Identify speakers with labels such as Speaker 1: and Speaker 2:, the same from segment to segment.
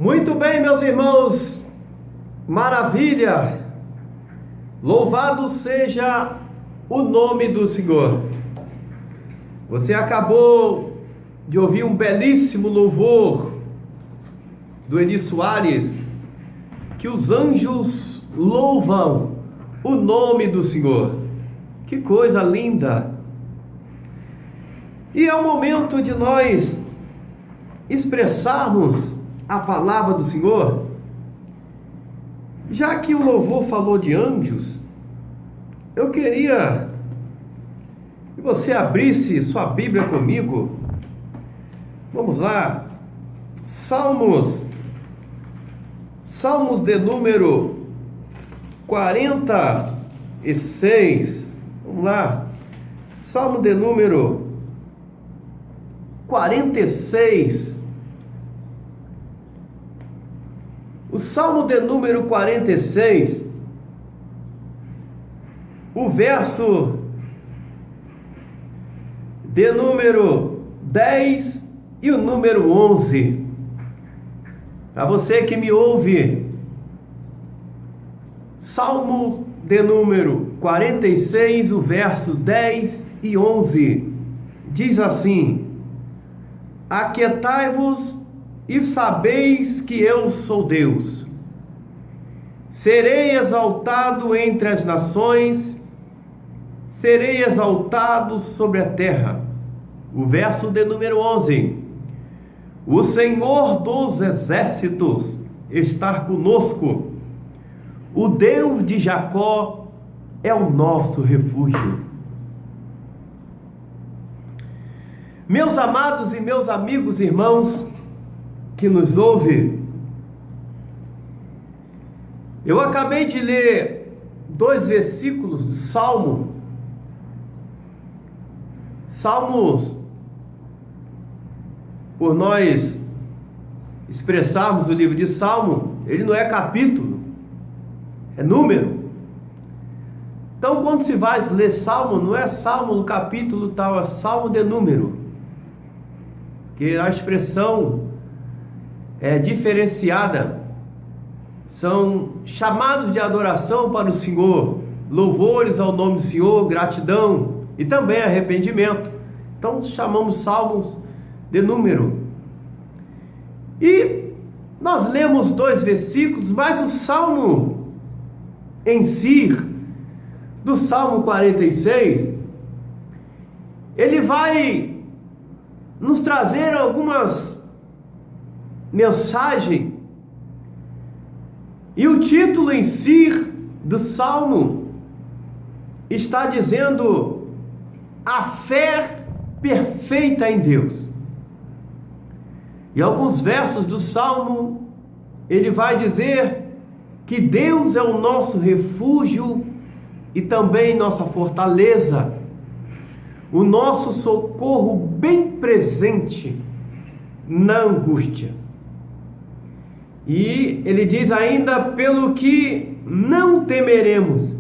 Speaker 1: Muito bem, meus irmãos, maravilha! Louvado seja o nome do Senhor. Você acabou de ouvir um belíssimo louvor do Eni Soares, que os anjos louvam o nome do Senhor. Que coisa linda! E é o momento de nós expressarmos a palavra do Senhor. Já que o louvor falou de anjos, eu queria que você abrisse sua Bíblia comigo. Vamos lá, Salmos de número 46. Vamos lá, Salmo de número 46. O Salmo de número 46, o verso de número 10 e o número 11. Para você que me ouve, Salmo de número 46, o verso 10 e 11, diz assim: Aquietai-vos e sabeis que eu sou Deus. Serei exaltado entre as nações, serei exaltado sobre a terra. O verso de número 11. O Senhor dos exércitos está conosco. O Deus de Jacó é o nosso refúgio. Meus amados e meus amigos, irmãos que nos ouve, eu acabei de ler 2 versículos do Salmos, por nós expressarmos o livro de Salmo, ele não é capítulo, é número. Então, quando se vai ler Salmo, não é Salmo no capítulo tal, é Salmo de número, que a expressão é diferenciada. São chamados de adoração para o Senhor, louvores ao nome do Senhor, gratidão e também arrependimento. Então chamamos salmos de número. E nós lemos 2 versículos, mas o salmo em si, do Salmo 46, ele vai nos trazer algumas mensagens. E o título em si do Salmo está dizendo a fé perfeita em Deus. E alguns versos do Salmo, ele vai dizer que Deus é o nosso refúgio e também nossa fortaleza, o nosso socorro bem presente na angústia. E ele diz ainda: pelo que não temeremos,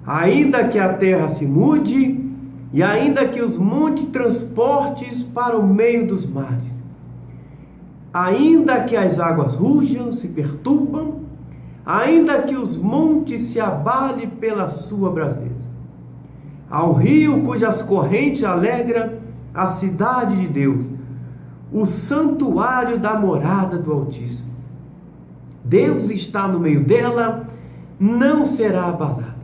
Speaker 1: ainda que a terra se mude, e ainda que os montes transportes para o meio dos mares, ainda que as águas rujam, se perturbam, ainda que os montes se abalem pela sua braveza, ao rio cujas correntes alegra a cidade de Deus, o santuário da morada do Altíssimo. Deus está no meio dela, não será abalada.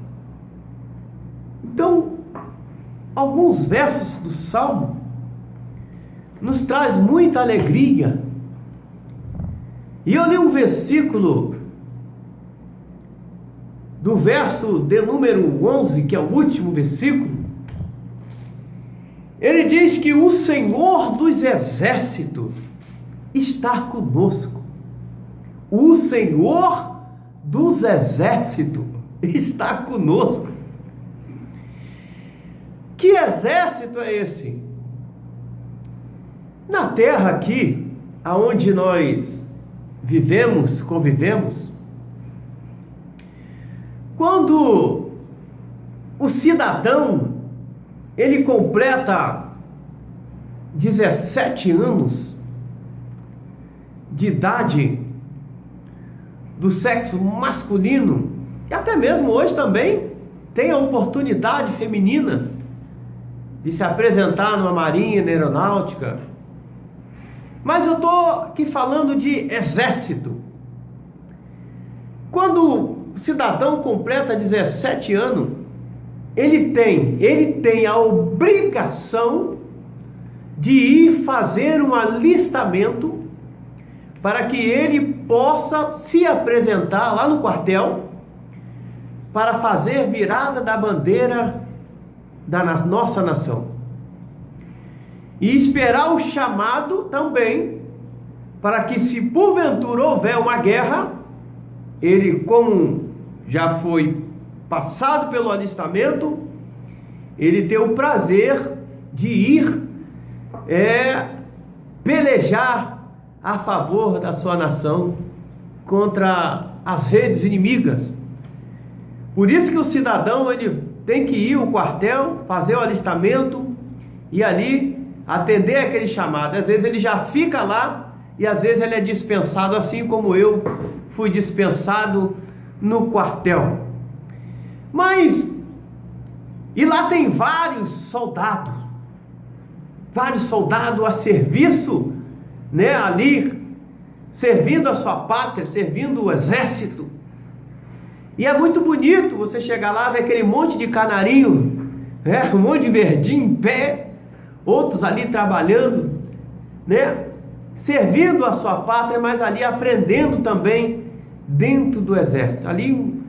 Speaker 1: Então, alguns versos do Salmo nos traz muita alegria. E eu li um versículo do verso de número 11, que é o último versículo. Ele diz que o Senhor dos exércitos está conosco. O Senhor dos exércitos está conosco. Que exército é esse? Na terra aqui, aonde nós vivemos, convivemos, quando o cidadão ele completa 17 anos de idade, do sexo masculino, e até mesmo hoje também tem a oportunidade feminina de se apresentar numa marinha, na aeronáutica. Mas eu estou aqui falando de exército. Quando o cidadão completa 17 anos, ele tem a obrigação de ir fazer um alistamento para que ele possa se apresentar lá no quartel para fazer virada da bandeira da nossa nação. E esperar o chamado também, para que, se porventura houver uma guerra, ele, como já foi passado pelo alistamento, ele ter o prazer de ir pelejar a favor da sua nação contra as redes inimigas. Por isso que o cidadão, ele tem que ir ao quartel, fazer o alistamento e ali atender aquele chamado. Às vezes ele já fica lá e às vezes ele é dispensado, assim como eu fui dispensado no quartel. Mas, e lá tem vários soldados a serviço, ali, servindo a sua pátria, servindo o exército. E é muito bonito você chegar lá, ver aquele monte de canarinho, um monte de verdinho em pé, outros ali trabalhando, servindo a sua pátria, mas ali aprendendo também dentro do exército. Ali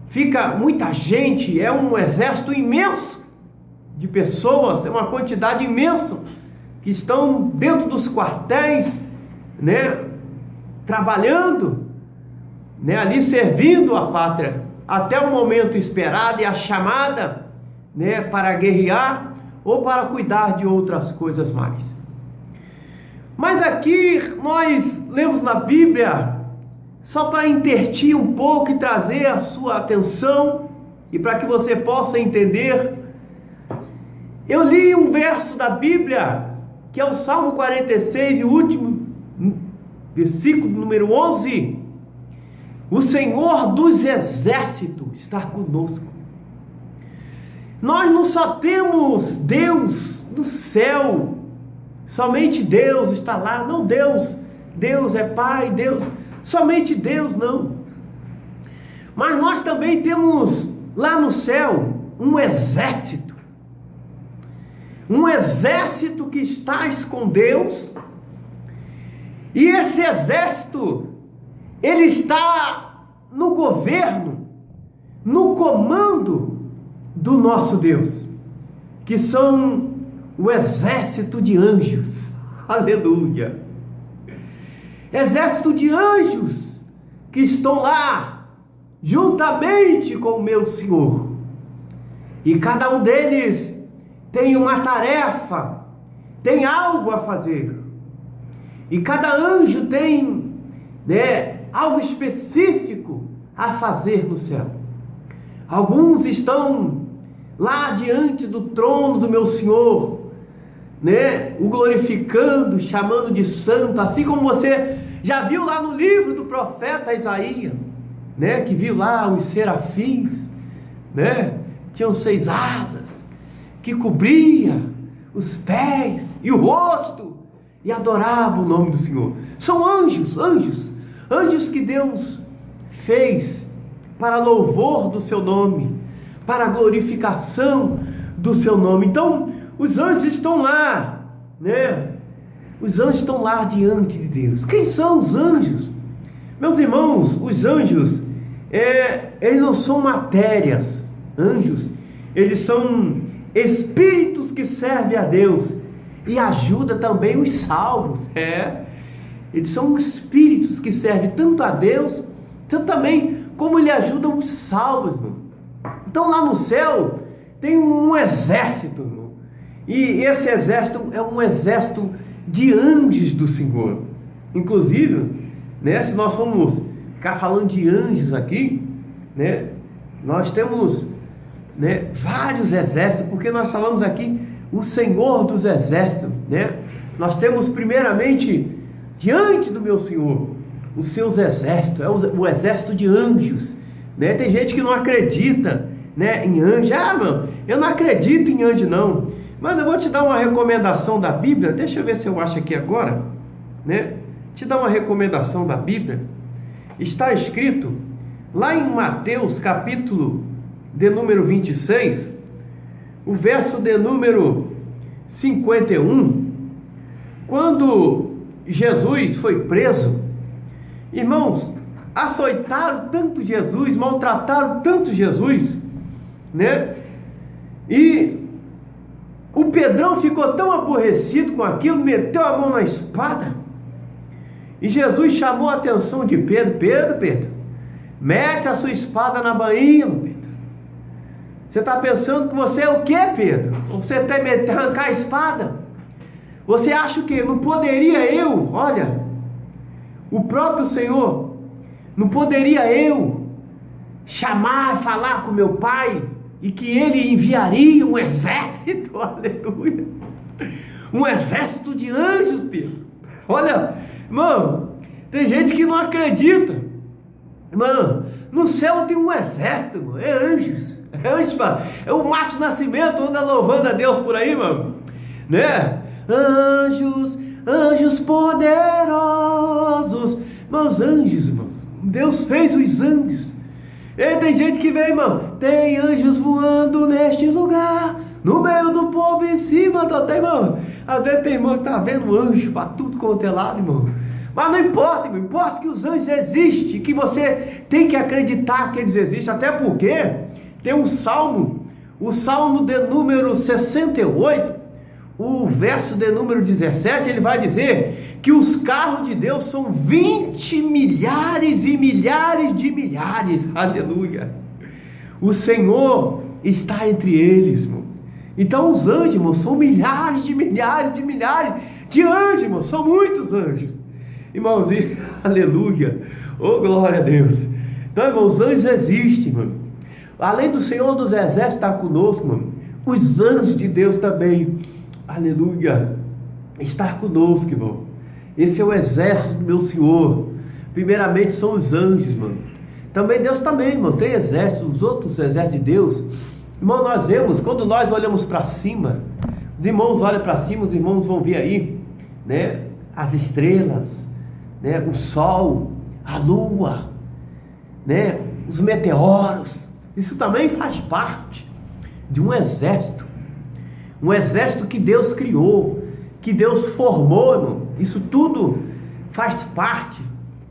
Speaker 1: fica muita gente, é um exército imenso de pessoas, é uma quantidade imensa que estão dentro dos quartéis, trabalhando, ali servindo a pátria, até o momento esperado e a chamada, para guerrear ou para cuidar de outras coisas mais. Mas aqui nós lemos na Bíblia, só para intertir um pouco e trazer a sua atenção, e para que você possa entender, eu li um verso da Bíblia, que é o Salmo 46, e o último versículo, número 11. O Senhor dos exércitos está conosco. Nós não só temos Deus no céu, somente Deus está lá. Não, Deus é Pai, Deus, somente Deus não. Mas nós também temos lá no céu um exército que está com Deus, e esse exército, ele está no governo, no comando do nosso Deus, que são o exército de anjos. Aleluia! Exército de anjos que estão lá juntamente com o meu Senhor, e cada um deles tem uma tarefa, tem algo a fazer, e cada anjo tem algo específico a fazer no céu. Alguns estão lá diante do trono do meu Senhor, o glorificando, chamando de santo, assim como você já viu lá no livro do profeta Isaías, que viu lá os serafins, tinham 6 asas, que cobria os pés e o rosto, e adorava o nome do Senhor. São anjos que Deus fez para louvor do seu nome, para a glorificação do seu nome. Então, os anjos estão lá, Os anjos estão lá diante de Deus. Quem são os anjos? Meus irmãos, os anjos, eles não são matérias. Anjos, eles são espíritos que servem a Deus e ajudam também os salvos. Eles são espíritos que servem tanto a Deus, tanto também como ele ajudam os salvos, irmão. Então lá no céu tem um exército, irmão. E esse exército é um exército de anjos do Senhor. Inclusive, se nós formos ficar falando de anjos aqui, nós temos vários exércitos, porque nós falamos aqui o Senhor dos exércitos, Nós temos primeiramente diante do meu Senhor os seus exércitos, é o exército de anjos, né? Tem gente que não acredita, né, em anjo. Mano, eu não acredito em anjo não, mas eu vou te dar uma recomendação da Bíblia. Deixa eu ver se eu acho aqui agora, né? Te dar uma recomendação da Bíblia. Está escrito lá em Mateus capítulo de número 26, o verso de número 51, quando Jesus foi preso, irmãos, açoitaram tanto Jesus, maltrataram tanto Jesus, né? E o Pedrão ficou tão aborrecido com aquilo, meteu a mão na espada, e Jesus chamou a atenção de Pedro: Pedro, mete a sua espada na bainha, Pedro. Você está pensando que você é o quê, Pedro? Você tem medo de arrancar a espada? Você acha que não poderia eu, olha, o próprio Senhor, não poderia eu chamar, falar com meu Pai, e que Ele enviaria um exército, aleluia, um exército de anjos, Pedro? Olha, irmão, tem gente que não acredita. Irmão, no céu tem um exército, irmão, é anjos. É anjos, é o Márcio Nascimento, anda louvando a Deus por aí, mano, né? Anjos, anjos poderosos. Irmãos, anjos, irmãos, Deus fez os anjos. E tem gente que vem, irmão, tem anjos voando neste lugar, no meio do povo em cima, tá, irmão? Às vezes tem irmão que tá vendo anjo para tudo quanto é lado, irmão. Mas não importa, irmão, importa que os anjos existem, que você tem que acreditar que eles existem, até porque tem um salmo, o salmo de número 68, o verso de número 17, ele vai dizer que os carros de Deus são 20 milhares e milhares de milhares, aleluia. O Senhor está entre eles, irmão. Então os anjos, irmão, são milhares de milhares de milhares de anjos, irmão, são muitos anjos, irmãozinho, aleluia, oh glória a Deus. Então, irmão, os anjos existem, irmão. Além do Senhor dos Exércitos estar conosco, irmão, os anjos de Deus também, aleluia, estar conosco, irmão. Esse é o exército do meu Senhor. Primeiramente são os anjos, mano. Também Deus também, irmão, tem exército, os outros exércitos de Deus. Irmão, nós vemos, quando nós olhamos para cima, os irmãos olham para cima, os irmãos vão ver aí, né, as estrelas, né, o sol, a lua, né, os meteoros. Isso também faz parte de um exército que Deus criou, que Deus formou, irmão. Isso tudo faz parte,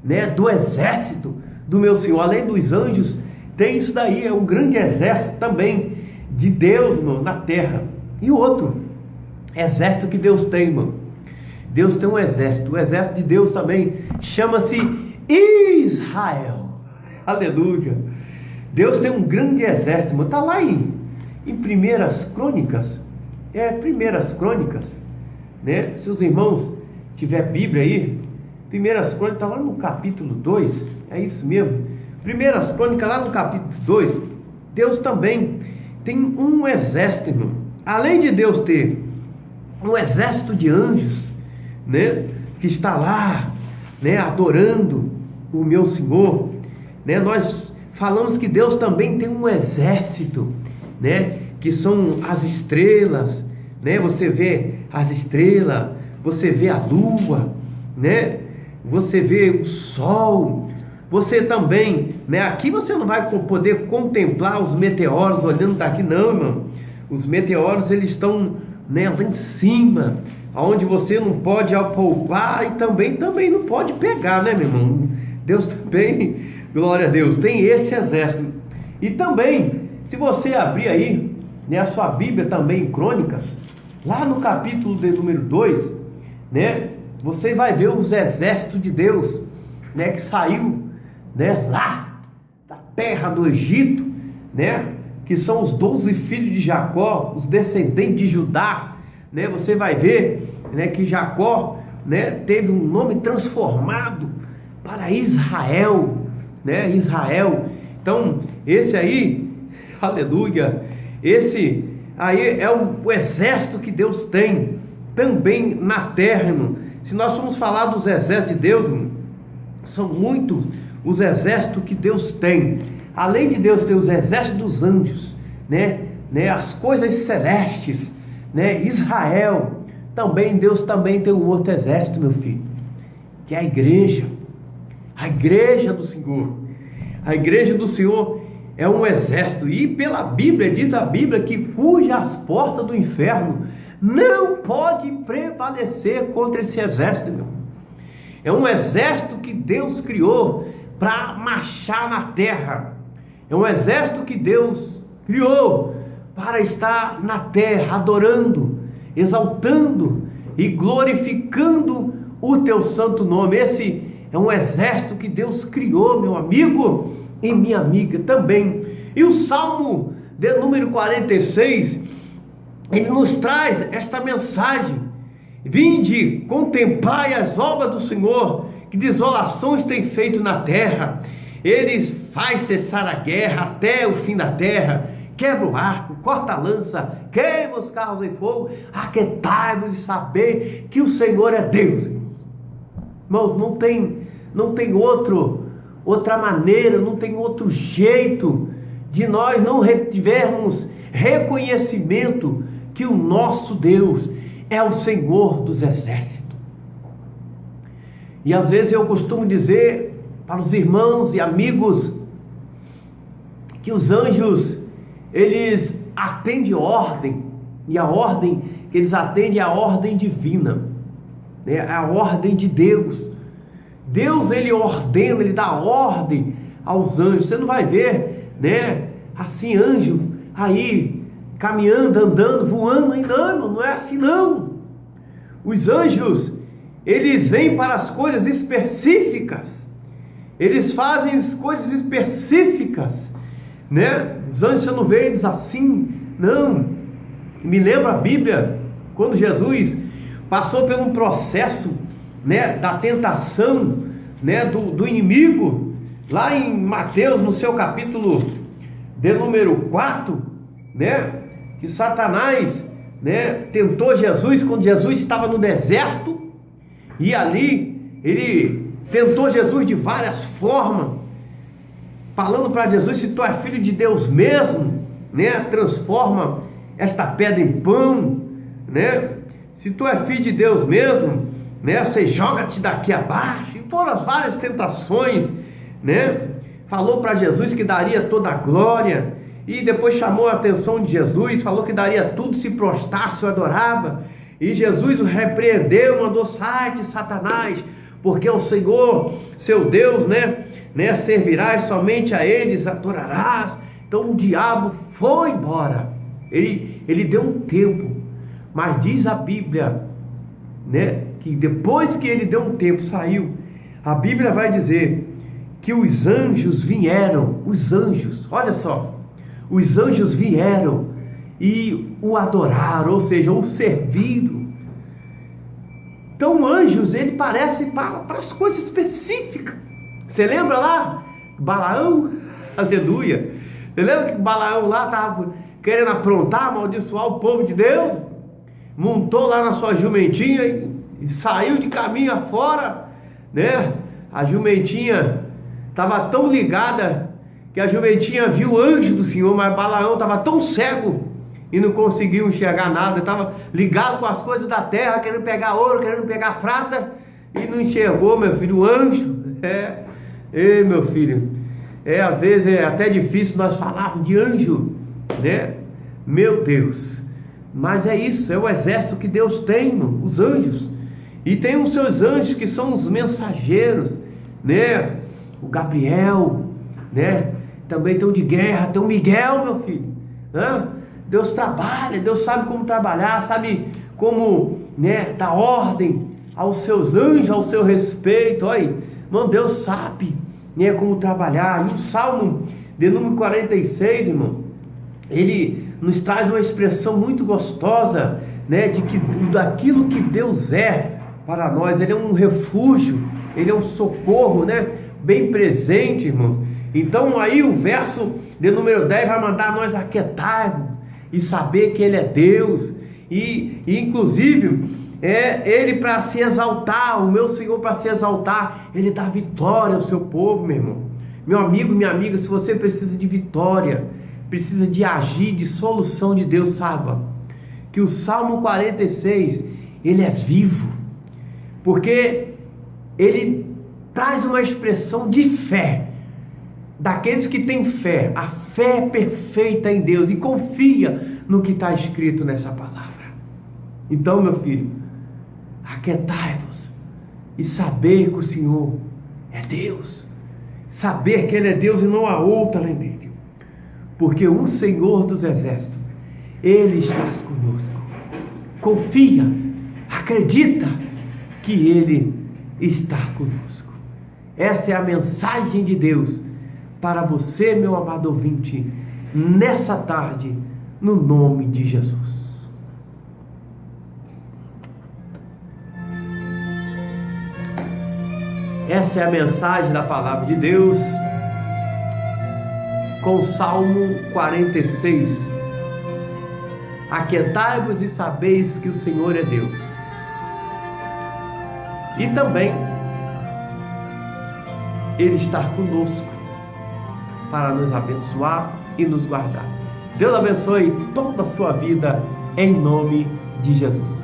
Speaker 1: né, do exército do meu Senhor. Além dos anjos, tem isso daí, é um grande exército também de Deus, irmão, na terra. E outro exército que Deus tem, irmão, Deus tem um exército, o exército de Deus também chama-se Israel, aleluia. Deus tem um grande exército, irmão. Está lá em Primeiras Crônicas, Primeiras Crônicas, né? Se os irmãos tiver Bíblia aí, Primeiras Crônicas, está lá no capítulo 2, é isso mesmo, Primeiras Crônicas, lá no capítulo 2, Deus também tem um exército, irmão. Além de Deus ter um exército de anjos, né, que está lá, né, adorando o meu Senhor, né, nós falamos que Deus também tem um exército, né, que são as estrelas, né? Você vê as estrelas, você vê a lua, né? Você vê o sol, você também, né? Aqui você não vai poder contemplar os meteoros olhando daqui, não, irmão. Os meteoros, eles estão, né, lá em cima, onde você não pode apalpar e também não pode pegar, né, meu irmão? Deus também, glória a Deus, tem esse exército. E também, se você abrir aí, né, a sua Bíblia também em Crônicas, lá no capítulo de número 2, né, você vai ver os exércitos de Deus, né, que saiu, né, lá da terra do Egito, né, que são os 12 filhos de Jacó, os descendentes de Judá, né? Você vai ver, né, que Jacó, né, teve um nome transformado para Israel, né, Israel. Então, esse aí, aleluia, esse aí é o exército que Deus tem também na terra, irmão. Se nós formos falar dos exércitos de Deus, irmão, São muitos os exércitos que Deus tem. Além de Deus ter os exércitos dos anjos, as coisas celestes, Israel, também Deus também tem um outro exército, meu filho, que é a igreja do Senhor. A igreja do Senhor é um exército, e pela Bíblia, diz a Bíblia, que cujas portas do inferno não pode prevalecer contra esse exército, meu. É um exército que Deus criou para marchar na terra. É um exército que Deus criou para estar na terra, adorando, exaltando e glorificando o teu santo nome. Esse é um exército que Deus criou, meu amigo e minha amiga também. E o Salmo de número 46, ele nos traz esta mensagem: vinde, contemplai as obras do Senhor, que desolações tem feito na terra. Ele faz cessar a guerra até o fim da terra, quebra o arco, corta a lança, queima os carros em fogo. Aquietai-vos e sabei que o Senhor é Deus. Irmãos, não tem outra maneira, não tem outro jeito de nós não tivermos reconhecimento que o nosso Deus é o Senhor dos exércitos. E às vezes eu costumo dizer para os irmãos e amigos que os anjos, eles atendem ordem, e a ordem que eles atendem é a ordem divina, a ordem de Deus. Deus, ele ordena, ele dá ordem aos anjos. Você não vai ver, assim, anjo aí caminhando, andando, voando, não é assim não. Os anjos, eles vêm para as coisas específicas, eles fazem as coisas específicas, Os anjos, você não vê eles assim, não. Me lembra a Bíblia, quando Jesus passou por um processo, da tentação, do inimigo, lá em Mateus, no seu capítulo de número 4, que Satanás, tentou Jesus quando Jesus estava no deserto, e ali ele tentou Jesus de várias formas, falando para Jesus: se tu é filho de Deus mesmo, transforma esta pedra em pão, se tu é filho de Deus mesmo, você joga-te daqui abaixo. E foram as várias tentações, falou para Jesus que daria toda a glória, e depois chamou a atenção de Jesus, falou que daria tudo se prostrasse, o adorava, e Jesus o repreendeu, mandou: sai de Satanás, porque o Senhor, seu Deus, servirás somente a eles, adorarás. Então o diabo foi embora, ele deu um tempo, mas diz a Bíblia, que depois que ele deu um tempo, saiu, a Bíblia vai dizer que os anjos vieram, olha só, os anjos vieram e o adoraram, ou seja, o serviram. Então anjos, ele parece para as coisas específicas. Você lembra lá, Balaão? Aleluia. Você lembra que Balaão lá estava querendo aprontar, amaldiçoar o povo de Deus? Montou lá na sua jumentinha e saiu de caminho afora, A jumentinha estava tão ligada que a jumentinha viu o anjo do Senhor, mas Balaão estava tão cego e não conseguiu enxergar nada, estava ligado com as coisas da terra, querendo pegar ouro, querendo pegar prata, e não enxergou, meu filho, o anjo. Ei, meu filho, às vezes é até difícil nós falarmos de anjo, Meu Deus, mas é isso, é o exército que Deus tem, os anjos. E tem os seus anjos que são os mensageiros, O Gabriel, Também tem o de guerra, tem o Miguel, meu filho. Deus trabalha, Deus sabe como trabalhar, sabe como, dar ordem aos seus anjos, ao seu respeito. Olha, irmão, Deus sabe, como trabalhar. E o Salmo de número 46, irmão, ele nos traz uma expressão muito gostosa, daquilo que Deus é para nós. Ele é um refúgio, ele é um socorro, bem presente, irmão. Então aí o verso de número 10 vai mandar nós aquietar e saber que ele é Deus. E inclusive Ele para se exaltar, o meu Senhor para se exaltar, Ele dá vitória ao seu povo, meu irmão. Meu amigo, minha amiga, se você precisa de vitória, precisa de agir, de solução de Deus, saiba que o Salmo 46, ele é vivo, porque ele traz uma expressão de fé, daqueles que têm fé, a fé perfeita em Deus e confia no que está escrito nessa palavra. Então, meu filho, aquietai-vos e saber que o Senhor é Deus, saber que Ele é Deus e não há outro além dele, porque o Senhor dos Exércitos, Ele está conosco. Confia, acredita que Ele está conosco. Essa é a mensagem de Deus para você, meu amado ouvinte, nessa tarde, no nome de Jesus. Essa é a mensagem da palavra de Deus com o Salmo 46. Aquietai-vos e sabeis que o Senhor é Deus. E também Ele está conosco para nos abençoar e nos guardar. Deus abençoe toda a sua vida em nome de Jesus.